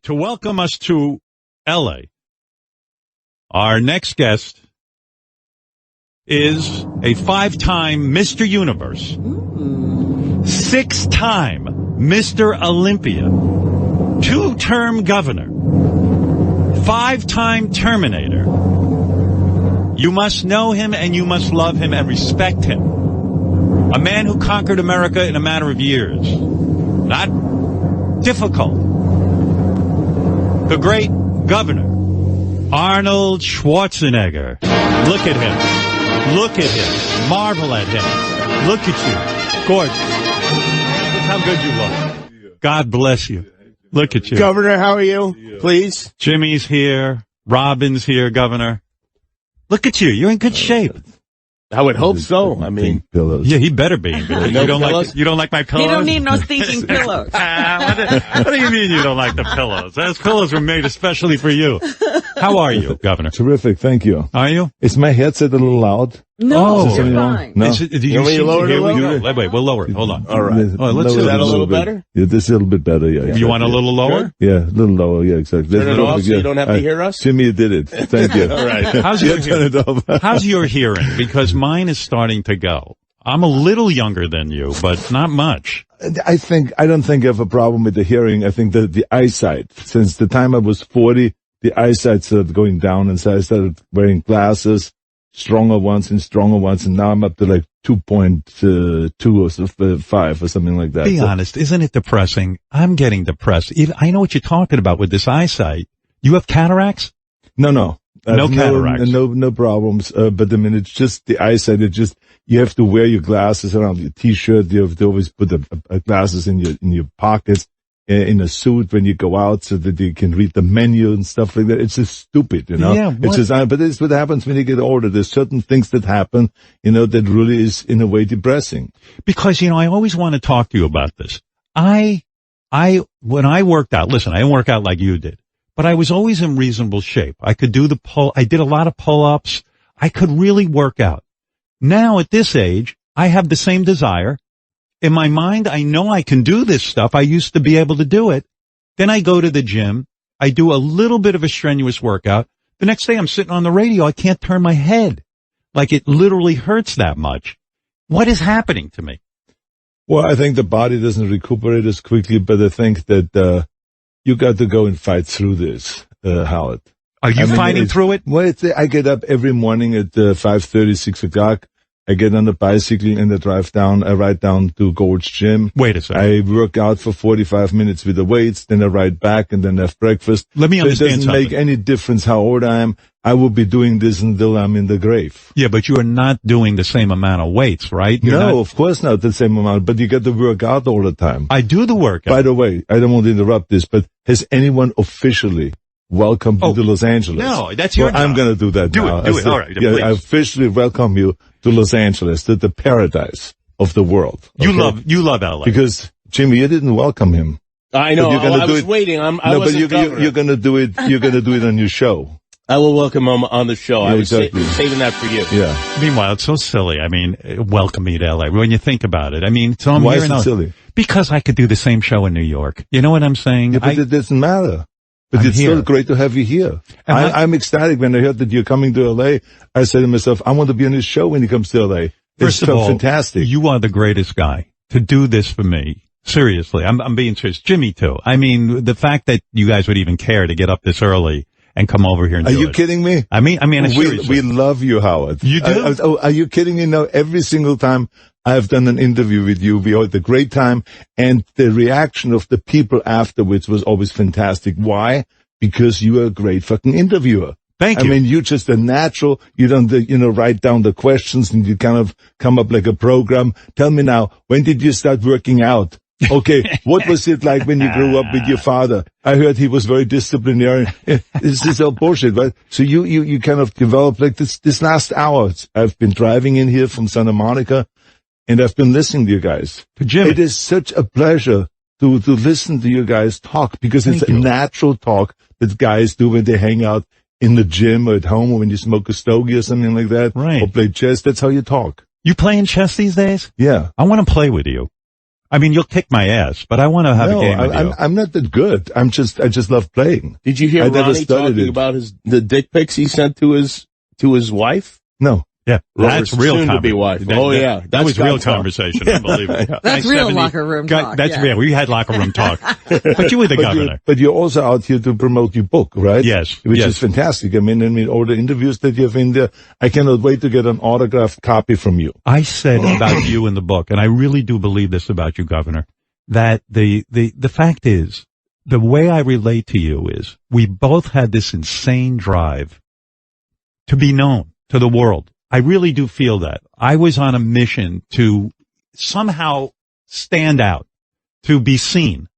to welcome us to L.A., our next guest is a 5-time Mr. Universe, 6-time Mr. Olympia, 2-term governor, 5-time Terminator. You must know him and you must love him and respect him. A man who conquered America in a matter of years. Not difficult. The great governor, Arnold Schwarzenegger. Look at him. Look at him. Marvel at him. Look at you. Gorgeous. Look how good you look. God bless you. Look at you. Governor, how are you? Please. Jimmy's here. Robin's here, Governor. Look at you. You're in good shape. I would hope so. I mean, pillows. Yeah, he better be. You don't like my pillows? You don't need no stinking pillows. What do you mean you don't like the pillows? Those pillows were made especially for you. How are you, Governor? Terrific, thank you. Are you? Is my headset a little loud? No, Oh, you're fine. No. Do you want me to lower it a little? Here we go. Wait, we'll lower it. Hold on. All right. Oh, let's Is do that a little bit. better? Yeah, this is a little bit better, yeah. You want a little lower? Good. Yeah, a little lower, yeah, exactly. Turn it off so you don't have to hear us? Jimmy, you did it. Thank you. All right. How's your Turn it off. How's your hearing? Because mine is starting to go. I'm a little younger than you, but not much. I don't think I have a problem with the hearing. I think that the eyesight, since the time I was 40, the eyesight started going down, and so I started wearing glasses, stronger ones, and now I'm up to like 2.2 or 5 or something like that. Be honest, isn't it depressing? I'm getting depressed. I know what you're talking about with this eyesight. You have cataracts? No. No cataracts. No problems. But I mean, it's just the eyesight. You have to wear your glasses around your t-shirt. You have to always put the glasses in your pockets, in a suit when you go out so that you can read the menu and stuff like that. It's just stupid, you know? Yeah, it's just, but it's what happens when you get older. There's certain things that happen, you know, that really is in a way depressing. Because, I always want to talk to you about this. When I worked out, listen, I didn't work out like you did, but I was always in reasonable shape. I could do I did a lot of pull-ups. I could really work out. Now at this age, I have the same desire. In my mind, I know I can do this stuff. I used to be able to do it. Then I go to the gym. I do a little bit of a strenuous workout. The next day I'm sitting on the radio. I can't turn my head. Like it literally hurts that much. What is happening to me? Well, I think the body doesn't recuperate as quickly, but I think that, you got to go and fight through this, Howard. Are you fighting through it? Well, I get up every morning at 5:30, 6 o'clock. I get on the bicycle and I ride down to Gold's Gym. Wait a second. I work out for 45 minutes with the weights, then I ride back and then have breakfast. Let me understand It doesn't something. make any difference how old I am. I will be doing this until I'm in the grave. Yeah, but you are not doing the same amount of weights, right? Of course not the same amount, but you got to work out all the time. I do the workout. By the way, I don't want to interrupt this, but has anyone officially welcomed you to Los Angeles? No, that's your job. I'm going to do that now. Do it. All right, yeah, please. I officially welcome you to Los Angeles, to the paradise of the world. Okay? You love LA. Because, Jimmy, you didn't welcome him. I know. I was waiting. You're going to do it. You're going to do it on your show. I will welcome him on the show. Yeah, I was exactly. saving that for you. Yeah. Meanwhile, it's so silly. I mean, welcome me to LA. When you think about it, I mean, so I'm Why here is now. it silly? Because I could do the same show in New York. You know what I'm saying? Yeah, but it doesn't matter. But I'm it's here. still great to have you here. I'm ecstatic when I heard that you're coming to LA. I said to myself, I want to be on his show when he comes to LA. First It's of all, fantastic. You are the greatest guy to do this for me. Seriously, I'm being serious. Jimmy too. I mean, the fact that you guys would even care to get up this early and come over here and do it. Are you kidding me? I mean, seriously. we love you, Howard. You do? Are you kidding me? No, every single time I've done an interview with you, we had a great time, and the reaction of the people afterwards was always fantastic. Why? Because you are a great fucking interviewer. Thank you. I mean, you're just a natural. You don't, write down the questions and you kind of come up like a program. Tell me now, when did you start working out? Okay, what was it like when you grew up with your father? I heard he was very disciplinarian. This is all bullshit, right? So you kind of developed like this last hour. I've been driving in here from Santa Monica and I've been listening to you guys. To Jimmy. It is such a pleasure to listen to you guys talk because it's a natural talk that guys do when they hang out in the gym or at home or when you smoke a stogie or something like that. Right. Or play chess. That's how you talk. You playing chess these days? Yeah. I want to play with you. I mean, you'll kick my ass, but I want to have a game with you. I'm not that good. I just love playing. Did you hear I never Ronnie studied talking it. about the dick pics he sent to his wife? No. Yeah, that's real soon to be wife. That That's was real God's fault. conversation. Unbelievable. That's real locker room talk. That's yeah. real. We had locker room talk. But you were the governor. But you're also out here to promote your book, right? Yes. Which yes. is fantastic. I mean, all the interviews that you have in there, I cannot wait to get an autographed copy from you. I said about you in the book, and I really do believe this about you, Governor, that the fact is, the way I relate to you is, we both had this insane drive to be known to the world. I really do feel that. I was on a mission to somehow stand out, to be seen.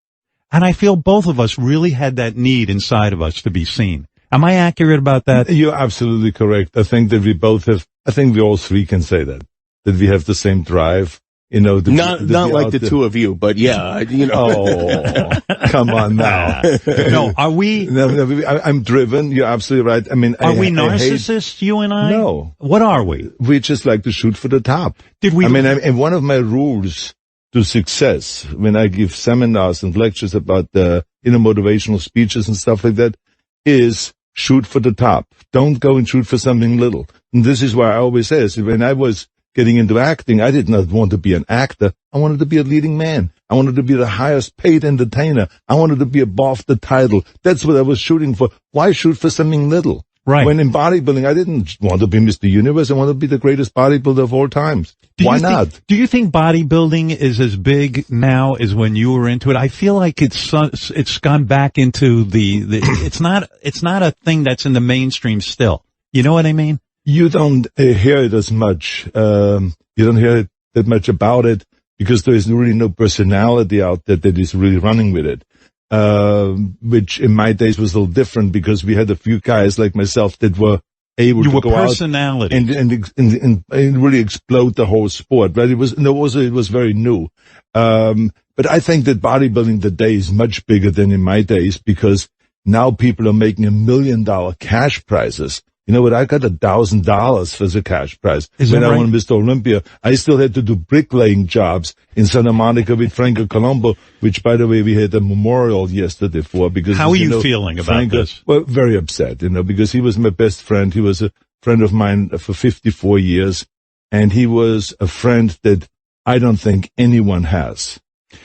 And I feel both of us really had that need inside of us to be seen. Am I accurate about that? You're absolutely correct. I think that I think we all three can say that we have the same drive. You know, not like the two of you, but yeah, you know. Oh, come on now. No, are we? No, I'm driven. You're absolutely right. I mean, are we narcissists, you and I? No. What are we? We just like to shoot for the top. And one of my rules to success when I give seminars and lectures about motivational speeches and stuff like that is shoot for the top. Don't go and shoot for something little. And this is why I always say, when I was getting into acting, I did not want to be an actor. I wanted to be a leading man. I wanted to be the highest paid entertainer. I wanted to be above the title. That's what I was shooting for. Why shoot for something little? Right. When in bodybuilding, I didn't want to be Mr. Universe. I wanted to be the greatest bodybuilder of all times. Why not? Do you think bodybuilding is as big now as when you were into it? I feel like it's gone back into it's not a thing that's in the mainstream still. You know what I mean? You don't hear it as much. You don't hear it that much about it because there is really no personality out there that is really running with it. Which in my days was a little different because we had a few guys like myself that were able to go out and really explode the whole sport. Right? It was very new. But I think that bodybuilding today is much bigger than in my days because now people are making $1 million cash prizes. You know what? I got $1,000 for the cash prize. When I won Mr. Olympia, I still had to do bricklaying jobs in Santa Monica with Franco Colombo, which, by the way, we had a memorial yesterday for. Because how are you feeling about this? Well, very upset, because he was my best friend. He was a friend of mine for 54 years, and he was a friend that I don't think anyone has.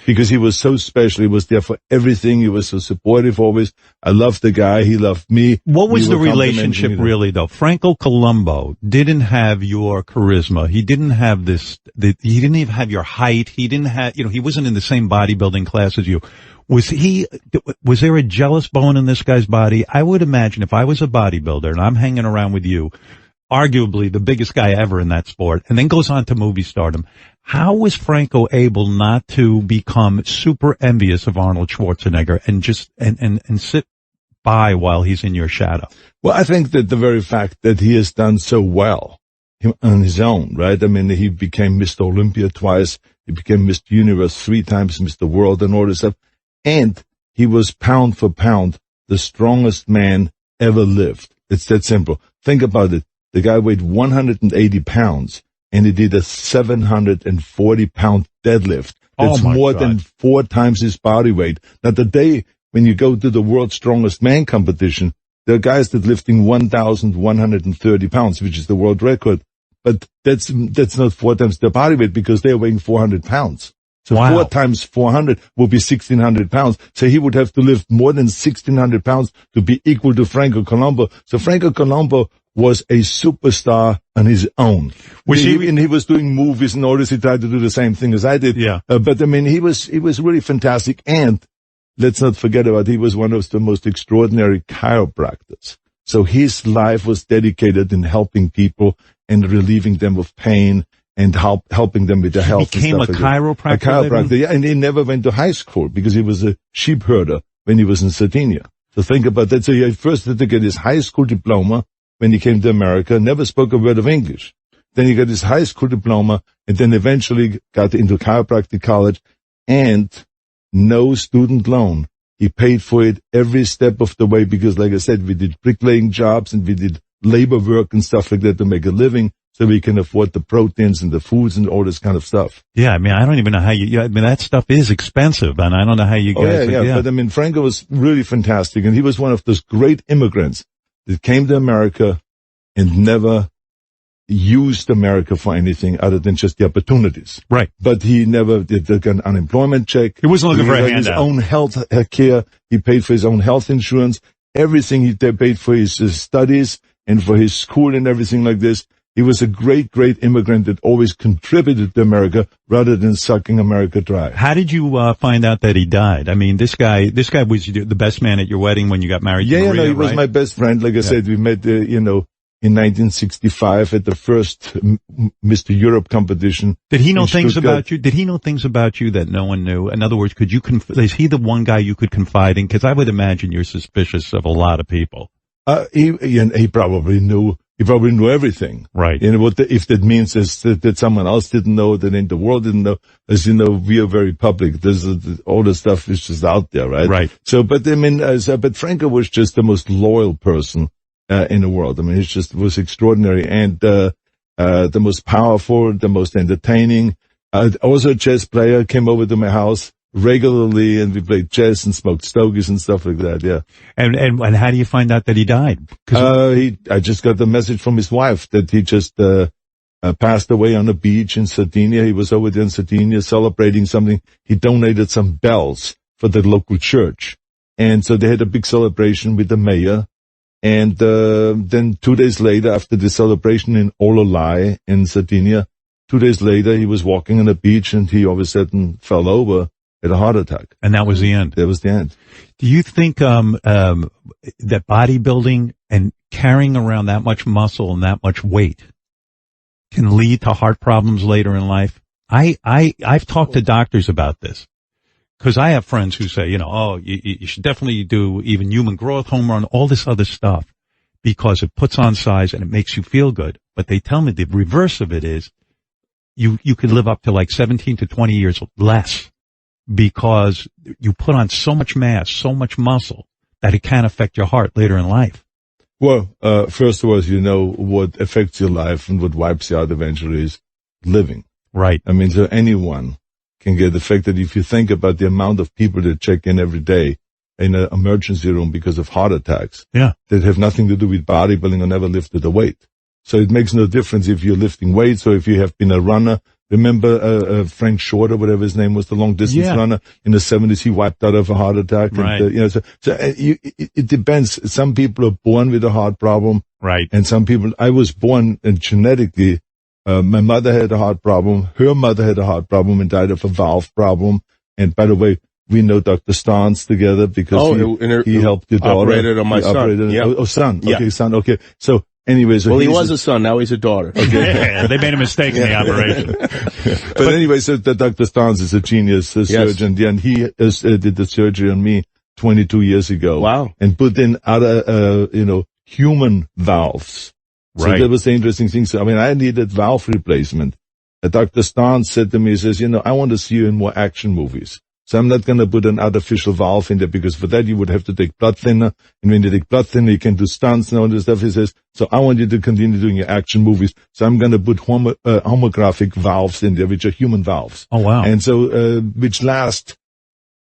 Because he was so special. He was there for everything. He was so supportive always. I loved the guy. He loved me. What was the relationship really, though? Franco Colombo didn't have your charisma. He didn't have he didn't even have your height. He didn't have, he wasn't in the same bodybuilding class as you. Was there a jealous bone in this guy's body? I would imagine if I was a bodybuilder and I'm hanging around with you, arguably the biggest guy ever in that sport, and then goes on to movie stardom. How was Franco able not to become super envious of Arnold Schwarzenegger and just and sit by while he's in your shadow? Well, I think that the very fact that he has done so well on his own, right? I mean, he became Mr. Olympia twice. He became Mr. Universe 3 times, Mr. World and all this stuff. And he was pound for pound the strongest man ever lived. It's that simple. Think about it. The guy weighed 180 pounds. And he did a 740-pound deadlift. That's more than 4 times his body weight. Now, today, when you go to the world's strongest man competition, there are guys that lifting 1,130 pounds, which is the world record. But that's not 4 times their body weight because they're weighing 400 pounds. So 4 times 400 will be 1,600 pounds. So he would have to lift more than 1,600 pounds to be equal to Franco Colombo. So Franco Colombo was a superstar on his own. And he was doing movies and all this. He tried to do the same thing as I did. Yeah. But I mean, he was really fantastic. And let's not forget about, he was one of the most extraordinary chiropractors. So his life was dedicated in helping people and relieving them of pain and helping them with their health. He became and stuff a chiropractor? A chiropractor, yeah. And he never went to high school because he was a sheep herder when he was in Sardinia. So think about that. So he first had to get his high school diploma when he came to America, never spoke a word of English. Then he got his high school diploma and then eventually got into chiropractic college and no student loan. He paid for it every step of the way because, like I said, we did bricklaying jobs and we did labor work and stuff like that to make a living. so we can afford the proteins and the foods and all this kind of stuff. Yeah, I mean, I don't even know how I mean, that stuff is expensive, and I don't know how you guys. But I mean, Franco was really fantastic, and he was one of those great immigrants that came to America and never used America for anything other than just the opportunities. Right. But he never did an unemployment check. He wasn't looking for a handout. His own health care. He paid for his own health insurance. Everything he paid for his studies and for his school and everything like this. He was a great, great immigrant that always contributed to America rather than sucking America dry. How did you find out that he died? I mean, this guy was the best man at your wedding when you got married to Maria, he was my best friend. Like I said, we met, in 1965 at the first Mr. Europe competition. Did he know things about you? Did he know things about you that no one knew? In other words, could you is he the one guy you could confide in? Because I would imagine you're suspicious of a lot of people. He probably knew. He probably knew everything. Right. If that means is that someone else didn't know, that the world didn't know. As you know, we are very public. All the stuff is just out there, right? Right. So, but I mean, but Franco was just the most loyal person in the world. I mean, he just was extraordinary and the most powerful, the most entertaining. Also a chess player, came over to my house regularly and we played chess and smoked stogies and stuff like that, yeah. And how do you find out that he died? I just got the message from his wife that he just passed away on a beach in Sardinia. He was over there in Sardinia celebrating something. He donated some bells for the local church. And so they had a big celebration with the mayor. And then 2 days later, after the celebration in Ololai in Sardinia, 2 days later, he was walking on the beach and he all of a sudden fell over, had a heart attack. And that was the end. That was the end. Do you think that bodybuilding and carrying around that much muscle and that much weight can lead to heart problems later in life? I've talked to doctors about this. Because I have friends who say, you should definitely do even human growth, home run, all this other stuff, because it puts on size and it makes you feel good. But they tell me the reverse of it is you could live up to like 17 to 20 years less because you put on so much mass, so much muscle that it can affect your heart later in life. Well, first of all, what affects your life and what wipes you out eventually is living. Right. I mean, so anyone can get affected. If you think about the amount of people that check in every day in an emergency room because of heart attacks, that have nothing to do with bodybuilding or never lifted a weight. So it makes no difference if you're lifting weights or if you have been a runner. Remember Frank Short or whatever his name was, the long distance runner in the 70s, he wiped out of a heart attack. Right. And, it depends. Some people are born with a heart problem. Right. And some people, I was born genetically. My mother had a heart problem. Her mother had a heart problem and died of a valve problem. And by the way, we know Dr. Stans together because he helped your daughter. Operated on my son. Son. Yeah. Okay, son. Okay. So anyways. Well, he was a son. Now he's a daughter. Okay. They made a mistake in the operation. But anyway, so Dr. Stans is a genius surgeon. Yeah, and he did the surgery on me 22 years ago. Wow. And put in other, human valves. So that was the interesting thing. So, I mean, I needed valve replacement. Dr. Stans said to me, he says, I want to see you in more action movies. So I'm not going to put an artificial valve in there because for that you would have to take blood thinner. And when you take blood thinner, you can do stunts and all this stuff. He says, so I want you to continue doing your action movies. So I'm going to put homographic valves in there, which are human valves. Oh, wow. And so, which last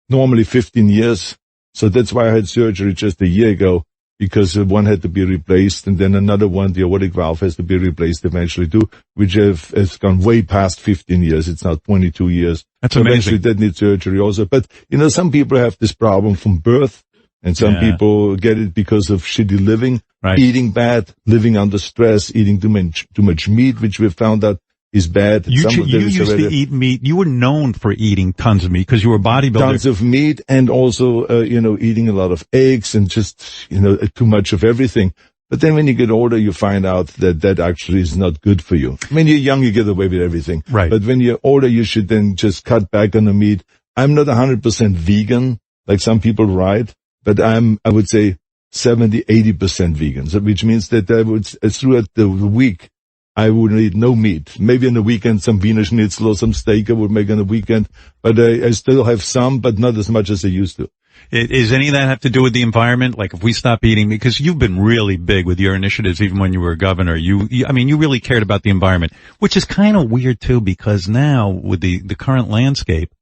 normally 15 years. So that's why I had surgery just a year ago. Because one had to be replaced, and then another one, the aortic valve, has to be replaced eventually too, which has gone way past 15 years. It's now 22 years. That's so amazing. Eventually that needs surgery also. But, some people have this problem from birth, and some people get it because of shitty living, eating bad, living under stress, eating too much meat, which we found out is bad. You used to eat meat. You were known for eating tons of meat because you were a bodybuilder. Tons of meat and also, eating a lot of eggs and just, too much of everything. But then when you get older, you find out that actually is not good for you. When you're young, you get away with everything. Right. But when you're older, you should then just cut back on the meat. I'm not 100% vegan, like some people write, but I would say 70, 80% vegan. So, which means that throughout the week, I would eat no meat. Maybe on the weekend, some Wiener Schnitzel or some steak I would make on the weekend. But I still have some, but not as much as I used to. Is any of that have to do with the environment? Like if we stop eating, because you've been really big with your initiatives, even when you were a governor, you really cared about the environment, which is kind of weird too, because now with the current landscape,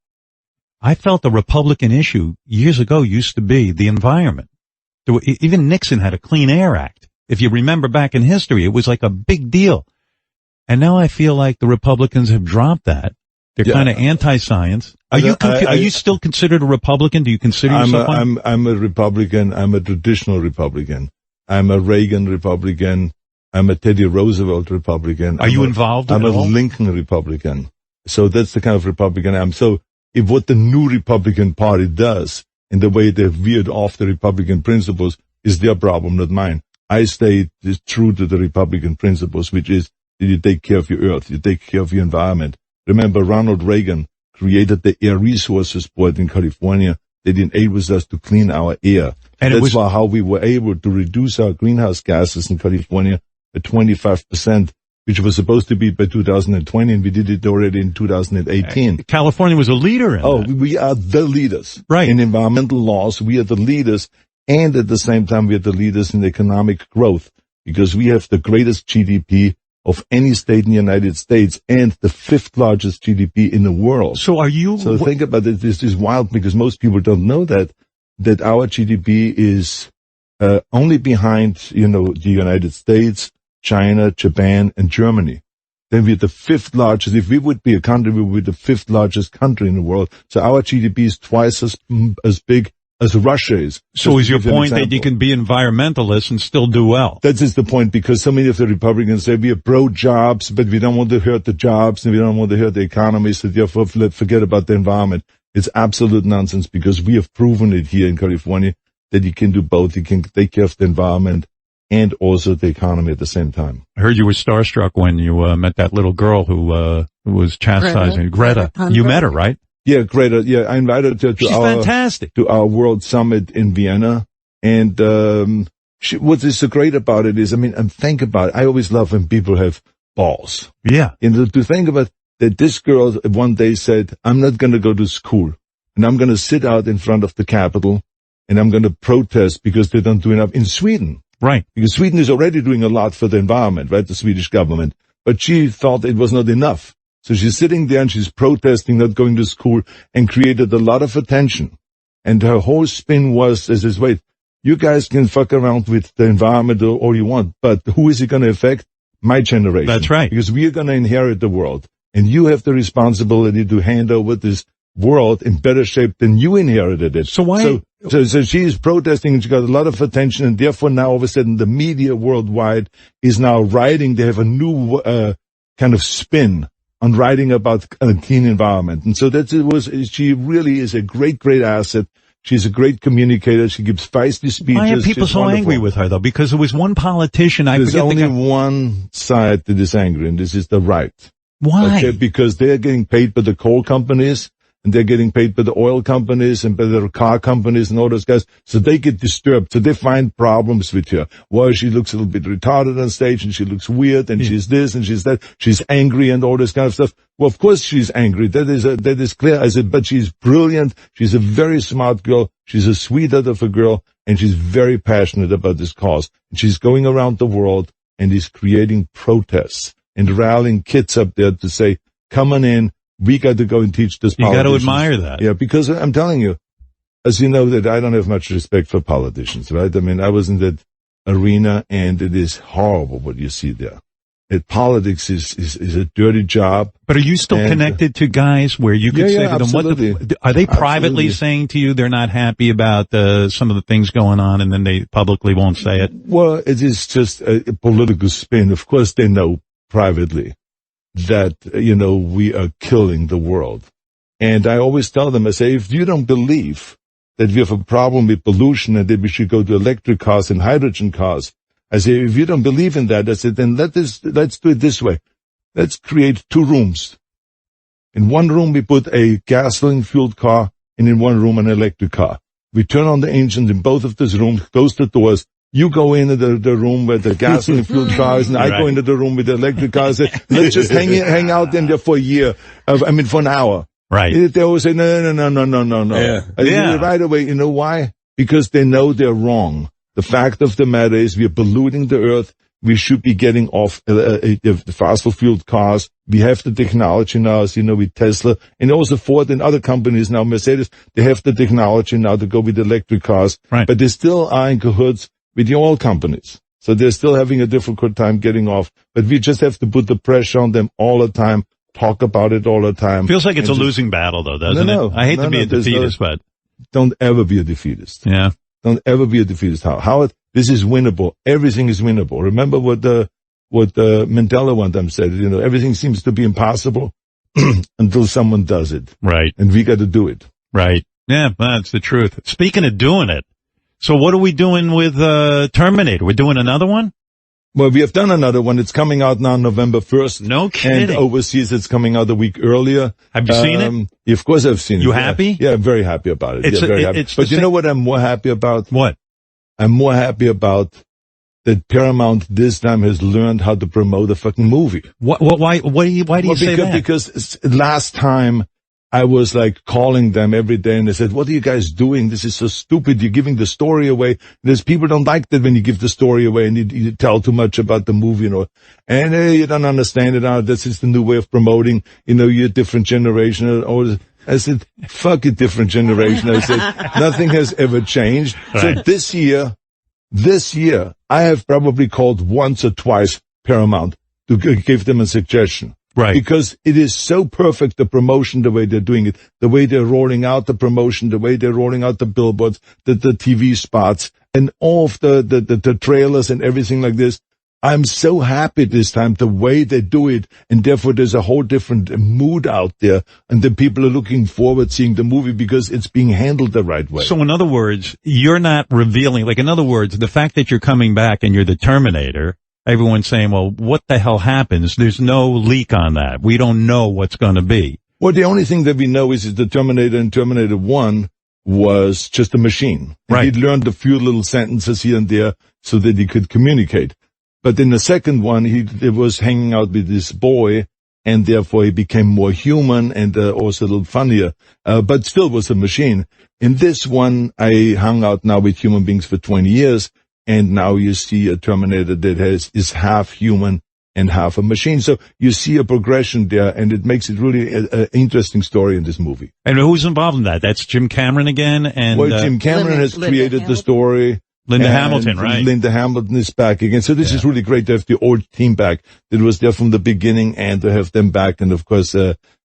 I felt the Republican issue years ago used to be the environment. Even Nixon had a Clean Air Act. If you remember back in history, it was like a big deal. And now I feel like the Republicans have dropped that. They're kind of anti-science. Are you still considered a Republican? Do you consider yourself one? I'm a Republican. I'm a traditional Republican. I'm a Reagan Republican. I'm a Teddy Roosevelt Republican. Are you involved in it all? I'm a Lincoln Republican. So that's the kind of Republican I am. So if what the new Republican Party does in the way they've veered off the Republican principles is their problem, not mine. I stay true to the Republican principles, which is that you take care of your earth, you take care of your environment. Remember, Ronald Reagan created the Air Resources Board in California that enables us to clean our air. And that's how we were able to reduce our greenhouse gases in California by 25%, which was supposed to be by 2020, and we did it already in 2018. California was a leader in that. We are the leaders. Right. In environmental laws, we are the leaders, and at the same time, we are the leaders in economic growth, because we have the greatest GDP of any state in the United States and the 5th largest GDP in the world. So think about it. This is wild because most people don't know that our GDP is, only behind, the United States, China, Japan, and Germany. Then we're the 5th largest. If we would be a country, we would be the 5th largest country in the world. So our GDP is twice as big as Russia is. So is your point that you can be environmentalist and still do well? That is the point, because so many of the Republicans say we are pro-jobs, but we don't want to hurt the jobs and we don't want to hurt the economy, so therefore forget about the environment. It's absolute nonsense, because we have proven it here in California that you can do both. You can take care of the environment and also the economy at the same time. I heard you were starstruck when you met that little girl who was chastising Greta. You met her, right? Yeah, Greta. Yeah, I invited her She's fantastic. to our World Summit in Vienna. And what is so great about it is, and think about it. I always love when people have balls. Yeah. And to think about that, this girl one day said, I'm not going to go to school, and I'm going to sit out in front of the Capitol, and I'm going to protest because they don't do enough in Sweden. Right. Because Sweden is already doing a lot for the environment, right? The Swedish government. But she thought it was not enough. So she's sitting there and she's protesting, not going to school, and created a lot of attention. And her whole spin was, wait, you guys can fuck around with the environment all you want, but who is it going to affect? My generation. That's right. Because we are going to inherit the world. And you have the responsibility to hand over this world in better shape than you inherited it. So why? So she is protesting, and she got a lot of attention, and therefore now all of a sudden the media worldwide is now writing. They have a new kind of spin on writing about a clean environment. And so she really is a great, great asset. She's a great communicator. She gives feisty speeches. Why are people so angry with her, though? Because there was one politician, There's only one side that is angry, and this is the right. Why? Okay, because they're getting paid by the coal companies, and they're getting paid by the oil companies and by the car companies and all those guys. So they get disturbed. So they find problems with her. Well, she looks a little bit retarded on stage, and she looks weird, and she's this and she's that. She's angry and all this kind of stuff. Well, of course she's angry. That is clear. I said, but she's brilliant. She's a very smart girl. She's a sweetheart of a girl, and she's very passionate about this cause. And she's going around the world and is creating protests and rallying kids up there to say, come on in. We got to go and teach this. You got to admire that. Yeah, because I'm telling you, as you know, that I don't have much respect for politicians, right? I was in that arena, and it is horrible what you see there. Politics is a dirty job. But are you still connected to guys where you could say to them, are they privately saying to you they're not happy about some of the things going on, and then they publicly won't say it? Well, it is just a political spin. Of course, they know privately that, we are killing the world. And I always tell them, I say, if you don't believe that we have a problem with pollution and that we should go to electric cars and hydrogen cars, I say, if you don't believe in that, I said, then let's do it this way. Let's create 2 rooms. In one room, we put a gasoline-fueled car, and in one room, an electric car. We turn on the engines in both of those rooms, close the doors. You go into the room where the gasoline-fueled car is, and I go into the room with the electric car. Let's just hang out in there for a year. For an hour. Right. They always say, no. Yeah. Yeah. Right away, you know why? Because they know they're wrong. The fact of the matter is we're polluting the earth. We should be getting off the fossil fueled cars. We have the technology now, as you know, with Tesla, and also Ford and other companies now, Mercedes, they have the technology now to go with electric cars. Right. But they still are in cahoots with the oil companies. So they're still having a difficult time getting off. But we just have to put the pressure on them all the time, talk about it all the time. Feels like it's a losing battle, though, doesn't it? I hate to be a defeatist, but don't ever be a defeatist. yeah. Don't ever be a defeatist. Howard, this is winnable. Everything is winnable. Remember what Mandela one time said, you know, everything seems to be impossible until someone does it. Right. And we got to do it. Right. Yeah, that's the truth. Speaking of doing it, so what are we doing with Terminator? We're doing another one? Well, we have done another one. It's coming out now November 1st. No kidding. And overseas it's coming out a week earlier. Have you seen it? Yeah, of course I've seen it. You happy? Yeah, I'm very happy about it. Very happy. But you know what I'm more happy about? What? I'm more happy about that Paramount this time has learned how to promote a fucking movie. Why do you say that? Because last time I was like calling them every day and I said, what are you guys doing? This is so stupid. You're giving the story away. There's people don't like that when you give the story away and you tell too much about the movie, you know, and you don't understand it. This is the new way of promoting, you know, you're a different generation. I said, fuck a different generation. I said, nothing has ever changed. Right. So this year, I have probably called once or twice Paramount to give them a suggestion. Right. Because it is so perfect, the promotion, the way they're doing it, the way they're rolling out the promotion, the way they're rolling out the billboards, the TV spots, and all of the trailers and everything like this. I'm so happy this time, the way they do it, and therefore there's a whole different mood out there, and the people are looking forward seeing the movie because it's being handled the right way. So in other words, you're not revealing, like in other words, the fact that you're coming back and you're the Terminator, everyone's saying, well, what the hell happens? There's no leak on that. We don't know what's going to be. Well, the only thing that we know is that the Terminator in Terminator 1 was just a machine. And right. He'd learned a few little sentences here and there so that he could communicate. But in the second one, he was hanging out with this boy, and therefore he became more human and also a little funnier, but still was a machine. In this one, I hung out now with human beings for 20 years, and now you see a Terminator that is half human and half a machine. So you see a progression there, and it makes it really an interesting story in this movie. And who's involved in that? That's Jim Cameron again? And well, Jim Cameron has created the story. Linda Hamilton, right? Linda Hamilton is back again. So this is really great to have the old team back that was there from the beginning and to have them back. And of course,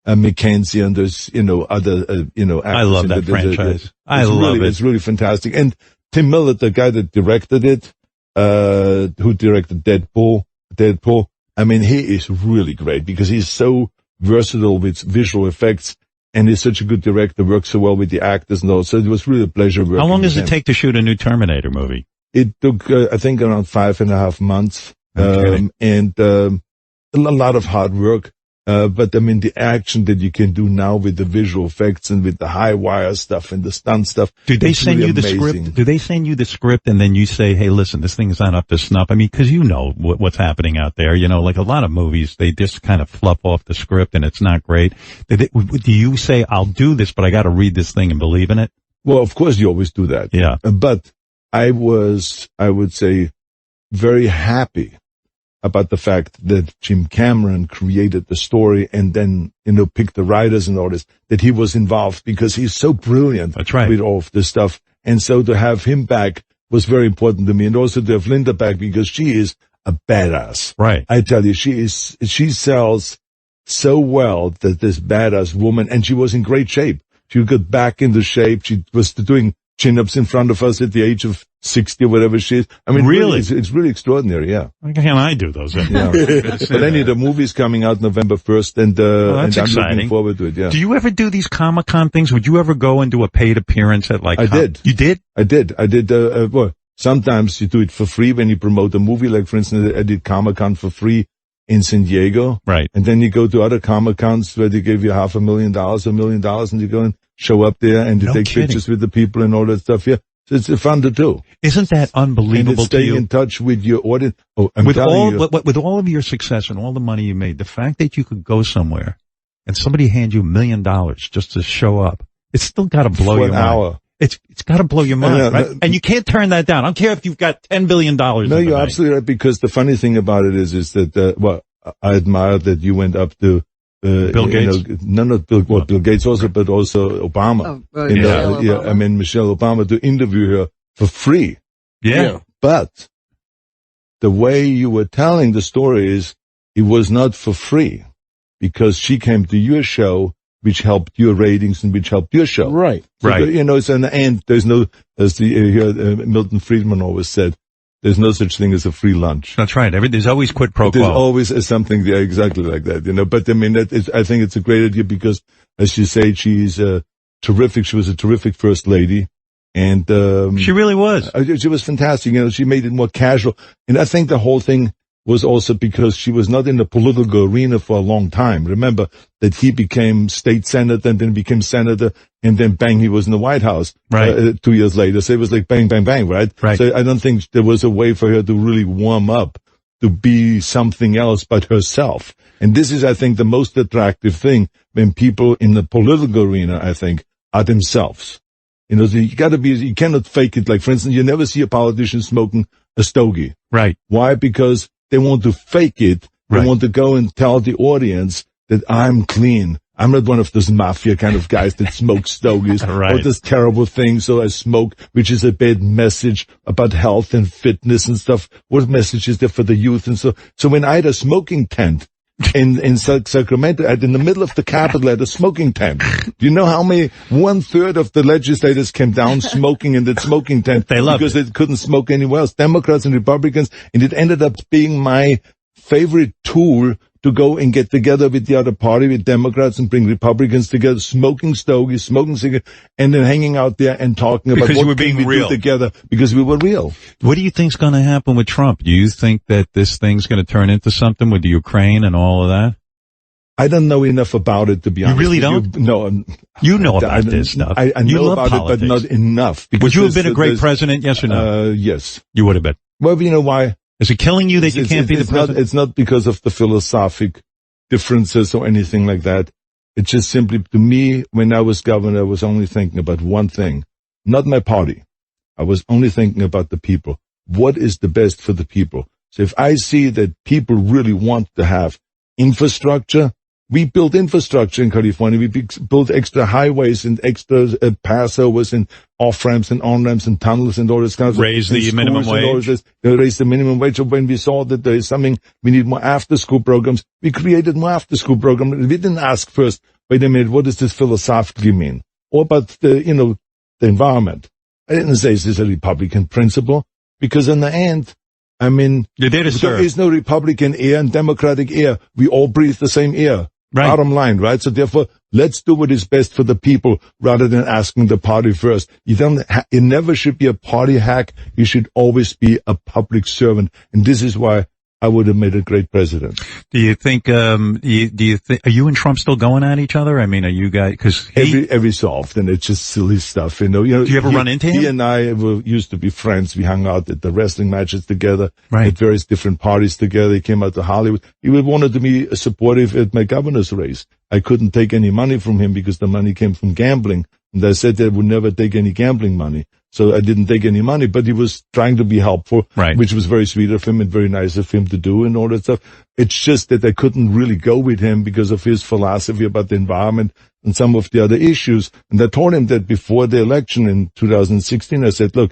Mackenzie and there's, you know, other, actors. I love that franchise. I love it. It's really fantastic. And Tim Miller, the guy that directed it, who directed Deadpool, I mean, he is really great because he's so versatile with visual effects. And he's such a good director, works so well with the actors and all. So it was really a pleasure working with him. How long does it take to shoot a new Terminator movie? It took, I think, around 5.5 months. Okay. And a lot of hard work. But I mean, the action that you can do now with the visual effects and with the high wire stuff and the stunt stuff. Do they send you the script? Do they send you the script and then you say, hey, listen, this thing is not up to snuff? I mean, cause you know what's happening out there. You know, like a lot of movies, they just kind of fluff off the script and it's not great. Do you say, I'll do this, but I got to read this thing and believe in it? Well, of course you always do that. Yeah. But I would say, very happy about the fact that Jim Cameron created the story and then, you know, picked the writers and all this, that he was involved because he's so brilliant. That's right. With all of this stuff. And so to have him back was very important to me. And also to have Linda back because she is a badass. Right. I tell you, she sells so well that this badass woman, and she was in great shape. She got back into shape. She was doing chin-ups in front of us at the age of 60 or whatever she is. I mean, really? It's really extraordinary, yeah. Why can't I do those? Yeah. But anyway, the movie's coming out November 1st, and I'm looking forward to it, yeah. Do you ever do these Comic-Con things? Would you ever go and do a paid appearance at like... I did. You did? I did. Well, sometimes you do it for free when you promote a movie. Like, for instance, I did Comic-Con for free in San Diego. Right. And then you go to other Comic-Cons where they give you $500,000, $1 million, and you go and show up there and you take pictures with the people and all that stuff. Yeah. So it's fun to do. Isn't that unbelievable and to you? Stay in touch with your audience. Oh, with all of your success and all the money you made, the fact that you could go somewhere and somebody hand you $1 million just to show up, it's still got to blow For your an mind. hour. It's got to blow your mind, No, right? And you can't turn that down. I don't care if you've got $10 billion. No, you're absolutely right, because the funny thing about it is that, well, I admire that you went up to, Bill Gates? Not Bill Gates also, but also Obama. Michelle Obama. I mean, Michelle Obama, to interview her for free. Yeah. But the way you were telling the story is it was not for free, because she came to your show, which helped your ratings and which helped your show. Right. So Right. it's an end. There's no, as Milton Friedman always said, there's no such thing as a free lunch. That's right. There's always quid pro There's quo. always something there exactly like that, But I mean, I think it's a great idea because, as you say, she's terrific. She was a terrific first lady. And, She really was. she was fantastic. She made it more casual. And I think the whole thing was also because she was not in the political arena for a long time. Remember that he became state senator and then became senator, and then bang, he was in the White House. Right. 2 years later. So it was like bang, bang, bang, right? Right. So I don't think there was a way for her to really warm up to be something else but herself. And this is, I think, the most attractive thing when people in the political arena, I think, are themselves. You cannot fake it. Like, for instance, you never see a politician smoking a stogie. Right. Why? Because they want to fake it. They Right. want to go and tell the audience that I'm clean. I'm not one of those mafia kind of guys that smoke stogies Right. or does terrible things. So I smoke, which is a bad message about health and fitness and stuff. What message is there for the youth? And so when I had a smoking tent in Sacramento, in the middle of the Capitol, at a smoking tent. Do you know how many? 1/3 of the legislators came down smoking in that smoking tent They loved because it. they couldn't smoke anywhere else. Democrats and Republicans, and it ended up being my favorite tool to go and get together with the other party, with Democrats, and bring Republicans together, smoking stogies, smoking cigarettes, and then hanging out there and talking about Because what you were can being we real. do together, because we were real. What do you think's going to happen with Trump? Do you think that this thing's going to turn into something with the Ukraine and all of that? I don't know enough about it, to be honest. really with you. No. You know about this stuff. I You know love about politics. it, but not enough. Would because you have been a great there's- president? Yes or no? Yes. You would have been. Well, you know why? Is it killing you that you can't be the president? It's not because of the philosophic differences or anything like that. It's just simply, to me, when I was governor, I was only thinking about one thing, not my party. I was only thinking about the people. What is the best for the people? So if I see that people really want to have infrastructure, we built infrastructure in California. We built extra highways and extra passovers and off-ramps and on-ramps and tunnels and all this kind of stuff. Raise the And minimum schools and all wage. this. Raise the minimum wage. So when we saw that there is something, we need more after-school programs, we created more after-school programs. We didn't ask first, wait a minute, what does this philosophically mean? Or about the environment. I didn't say is this a Republican principle, because in the end, I mean, You're there to there serve. is no Republican air and Democratic air. We all breathe the same air. Right. Bottom line, right? So therefore, let's do what is best for the people rather than asking the party first. You never should be a party hack. You should always be a public servant. And this is why I would have made a great president. Do you think, are you and Trump still going at each other? I mean, are you guys, cause Every so often, it's just silly stuff, Do you ever run into him? He and I used to be friends. We hung out at the wrestling matches together, Right. at various different parties together. He came out to Hollywood. He wanted to be supportive at my governor's race. I couldn't take any money from him because the money came from gambling. And I said that I would never take any gambling money. So I didn't take any money, but he was trying to be helpful, Right. which was very sweet of him and very nice of him to do and all that stuff. It's just that I couldn't really go with him because of his philosophy about the environment and some of the other issues. And I told him that before the election in 2016, I said, look,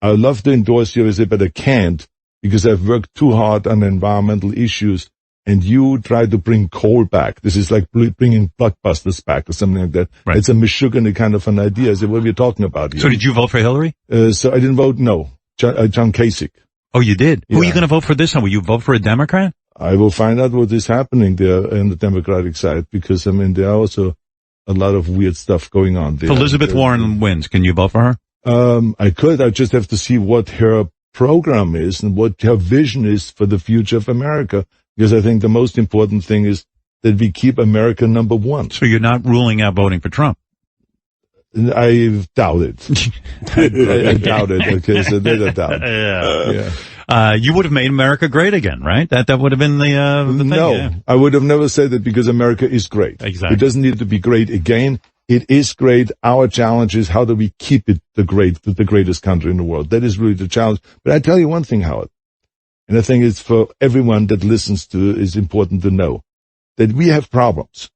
I would love to endorse you, but I can't because I've worked too hard on environmental issues. And you try to bring coal back. This is like bringing blockbusters back or something like that. Right. It's a Michigan kind of an idea. I said, what are we talking about here? So did you vote for Hillary? So I didn't vote no. John Kasich. Oh, you did? Who are you Yeah. going to vote for this time? Will you vote for a Democrat? I will find out what is happening there in the Democratic side because, I mean, there are also a lot of weird stuff going on there. If Elizabeth Warren wins, can you vote for her? I could. I just have to see what her program is and what her vision is for the future of America. Because I think the most important thing is that we keep America number one. So you're not ruling out voting for Trump? I doubt it. I doubt it. Okay, so there's a doubt. Yeah. Yeah. You would have made America great again, right? That would have been the thing. No, Yeah. I would have never said that because America is great. Exactly. It doesn't need to be great again. It is great. Our challenge is how do we keep it the greatest country in the world? That is really the challenge. But I tell you one thing, Howard, and I think it's for everyone that listens to is important to know that we have problems.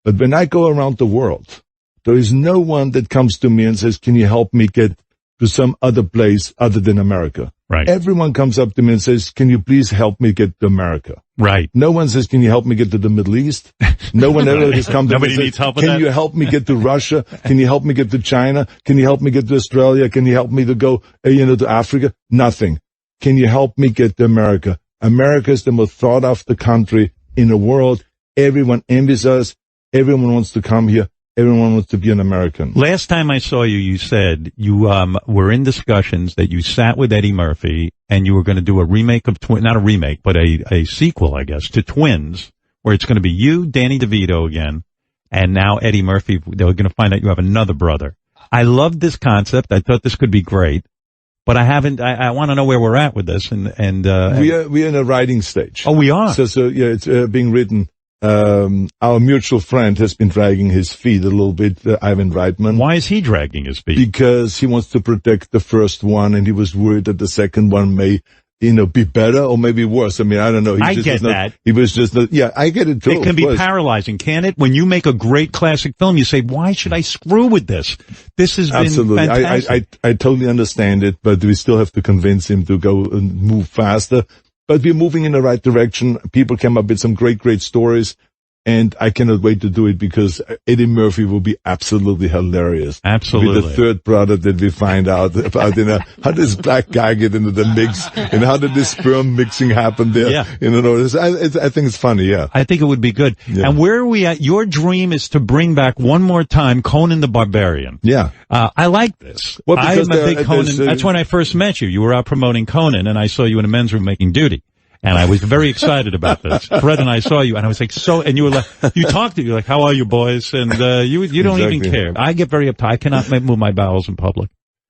But when I go around the world, there is no one that comes to me and says, can you help me get to some other place other than America? Right. Everyone comes up to me and says, can you please help me get to America? Right. No one says, can you help me get to the Middle East? No one ever has come to me Nobody and said, needs help with can that? you help me get to Russia? Can you help me get to China? Can you help me get to Australia? Can you help me to go, to Africa? Nothing. Can you help me get to America? America is the most thought after country in the world. Everyone envies us. Everyone wants to come here. Everyone wants to be an American. Last time I saw you, you said you were in discussions that you sat with Eddie Murphy and you were going to do a remake of not a remake, but a sequel, I guess, to Twins, where it's going to be you, Danny DeVito again, and now Eddie Murphy. They're going to find out you have another brother. I loved this concept. I thought this could be great, but I want to know where we're at with this. And we are in a writing stage. Oh, we are. So yeah, it's being written. Our mutual friend has been dragging his feet a little bit, Ivan Reitman. Why is he dragging his feet? Because he wants to protect the first one, and he was worried that the second one may, be better or maybe worse. I mean, I don't know. I get that. He was just not, yeah, I get it too. It can be paralyzing, can it? When you make a great classic film, you say, why should I screw with this? This has been Absolutely. fantastic. I totally understand it, but we still have to convince him to go and move faster. But we're moving in the right direction. People came up with some great stories. And I cannot wait to do it because Eddie Murphy will be absolutely hilarious. Absolutely. With the third brother that we find out about, how does black guy get into the mix and how did this sperm mixing happen there? Yeah. I think it's funny, yeah. I think it would be good. Yeah. And where are we at? Your dream is to bring back one more time Conan the Barbarian. Yeah. I like this. Well, because I'm a big Conan. That's when I first met you. You were out promoting Conan and I saw you in a men's room making duty. And I was very excited about this. Fred and I saw you, and I was like, and you were like, you talked to you like, how are you, boys? And you don't even care. I get very uptight. I cannot move my bowels in public.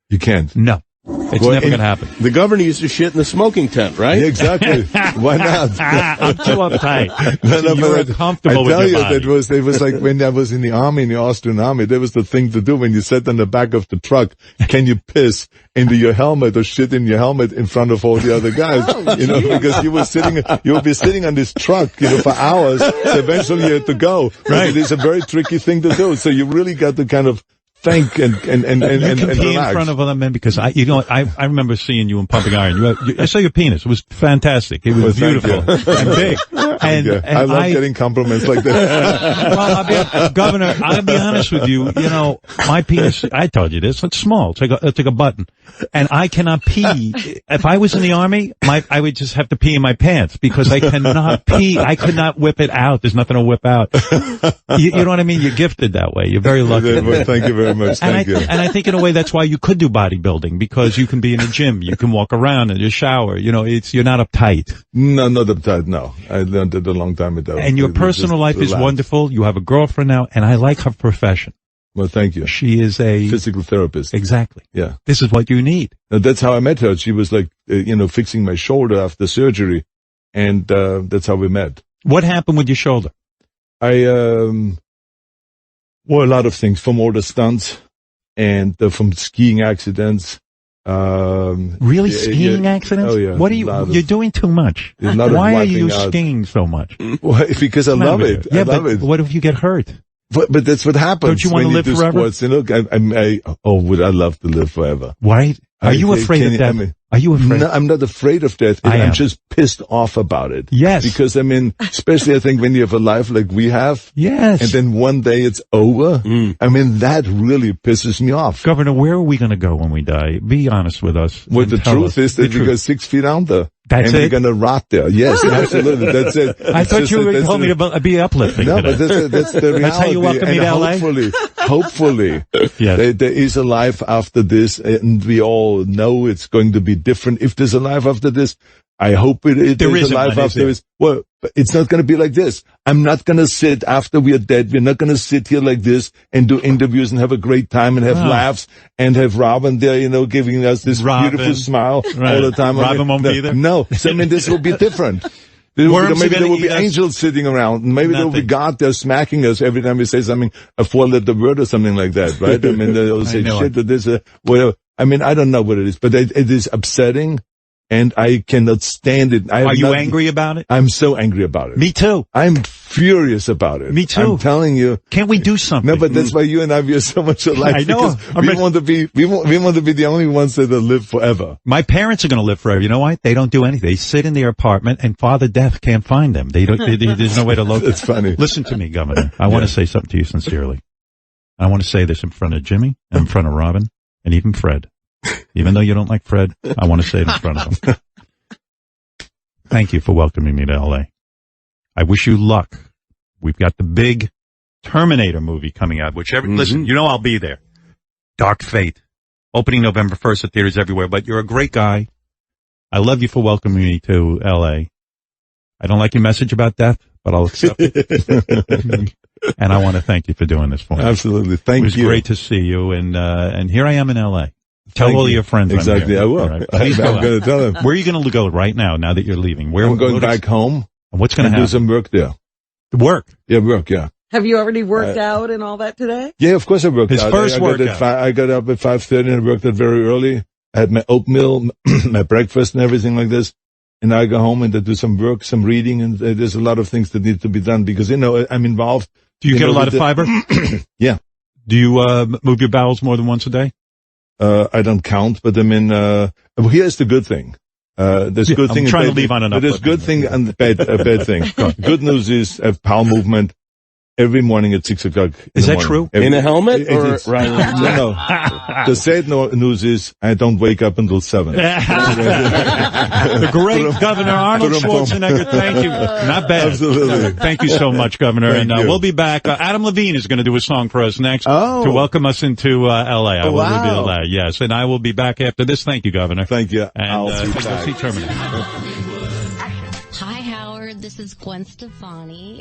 You can't. No. It's never going to happen. The governor used to shit in the smoking tent, right? Yeah, exactly. Why not? I'm too uptight. No, you were comfortable with your body. It was like when I was in the army, in the Austrian army, that was the thing to do when you sat on the back of the truck. Can you piss into your helmet or shit in your helmet in front of all the other guys? Because you would be sitting on this truck, for hours. So eventually you had to go. Right. It is a very tricky thing to do. So you really got to kind of think and you can pee relax. in front of other men because I remember seeing you in Pumping Iron. I saw your penis. It was fantastic. It was beautiful and big. And I love getting compliments like that. Well, Governor, I'll be honest with you. My penis. I told you this. It's small. It's like a button, and I cannot pee. If I was in the army, I would just have to pee in my pants because I cannot pee. I could not whip it out. There's nothing to whip out. You know what I mean? You're gifted that way. You're very lucky. Well, thank you very much. Thank you. And I think in a way that's why you could do bodybuilding because you can be in a gym, you can walk around in your shower. You're not uptight. No, not uptight. No, I learned it a long time ago. And your personal life is wonderful. You have a girlfriend now, and I like her profession. Well, thank you. She is a physical therapist. Exactly. Yeah. This is what you need. Now, that's how I met her. She was like, fixing my shoulder after surgery, and that's how we met. What happened with your shoulder? Well, a lot of things, from all the stunts and from skiing accidents. Really? Skiing accidents? Oh, yeah. What are you're doing too much. Why are you skiing so much? Well, because I love it. Yeah, I love it. What if you get hurt? But that's what happens. Don't you want to live forever? Sports. Would I love to live forever? Right? Are you afraid of that? Are you afraid? No, I'm not afraid of that. I'm just pissed off about it. Yes. Because, especially I think when you have a life like we have. Yes. And then one day it's over. That really pisses me off. Governor, where are we going to go when we die? Be honest with us. Well, the truth is that we go 6 feet under. That's and we're going to rot there. Yes, absolutely. That's it. I thought you were told me to be uplifting. No, but that's the reality. That's how you welcome me to LA? Hopefully, yes. There is a life after this, and we all know it's going to be different. If there's a life after this, I hope there's isn't a life one, is after there? this. Well, but it's not going to be like this. I'm not going to sit after we are dead. We're not going to sit here like this and do interviews and have a great time and have laughs and have Robin there, giving us this beautiful smile all the time. Robin won't be there? No. So, this will be different. Maybe there will be angels sitting around. Maybe there will be God there smacking us every time we say something, a 4-letter word or something like that, right? They'll say shit or this, whatever. I don't know what it is, but it is upsetting. And I cannot stand it. Are you angry about it? I'm so angry about it. Me too. I'm furious about it. Me too. I'm telling you. Can't we do something? No, but that's why you and I are so much alike. I know. We want to be the only ones that will live forever. My parents are going to live forever. You know why? They don't do anything. They sit in their apartment and Father Death can't find them. There's no way to locate. That's funny. Listen to me, Governor. I want to say something to you sincerely. I want to say this in front of Jimmy and in front of Robin and even Fred. Even though you don't like Fred, I want to say it in front of him. Thank you for welcoming me to L.A. I wish you luck. We've got the big Terminator movie coming out, listen, I'll be there. Dark Fate. Opening November 1st at theaters everywhere, but you're a great guy. I love you for welcoming me to L.A. I don't like your message about death, but I'll accept it. And I want to thank you for doing this for me. Absolutely. Thank you. It was great to see you, and here I am in L.A. Tell all your friends. Exactly, I will. Right. I'm going to tell them. Where are you going to go right now that you're leaving? I'm going back home. And what's going to happen? Do some work there. Work? Yeah, work, yeah. Have you already worked out and all that today? Yeah, of course I worked out. His first workout. I got up at 5:30 and I worked out very early. I had my oatmeal, my breakfast and everything like this. And I go home and I do some work, some reading, and there's a lot of things that need to be done because, I'm involved. Do you get a lot of fiber? Yeah. Do you move your bowels more than once a day? I don't count, but here's the good thing. There's good thing. I'm trying to leave on an but there's good thing and bad thing. Good news is I have bowel movement every morning at 6 o'clock. Is that true? In a helmet? Or right? No. The sad news is I don't wake up until 7. The great Governor Arnold Schwarzenegger. Thank you. Not bad. Absolutely. Thank you so much, Governor. Thank and you. We'll be back. Adam Levine is going to do a song for us next to welcome us into L.A. I will wow. reveal that. Yes, and I will be back after this. Thank you, Governor. Thank you. And I'll be go back. see Terminator. Hi, Howard. This is Gwen Stefani.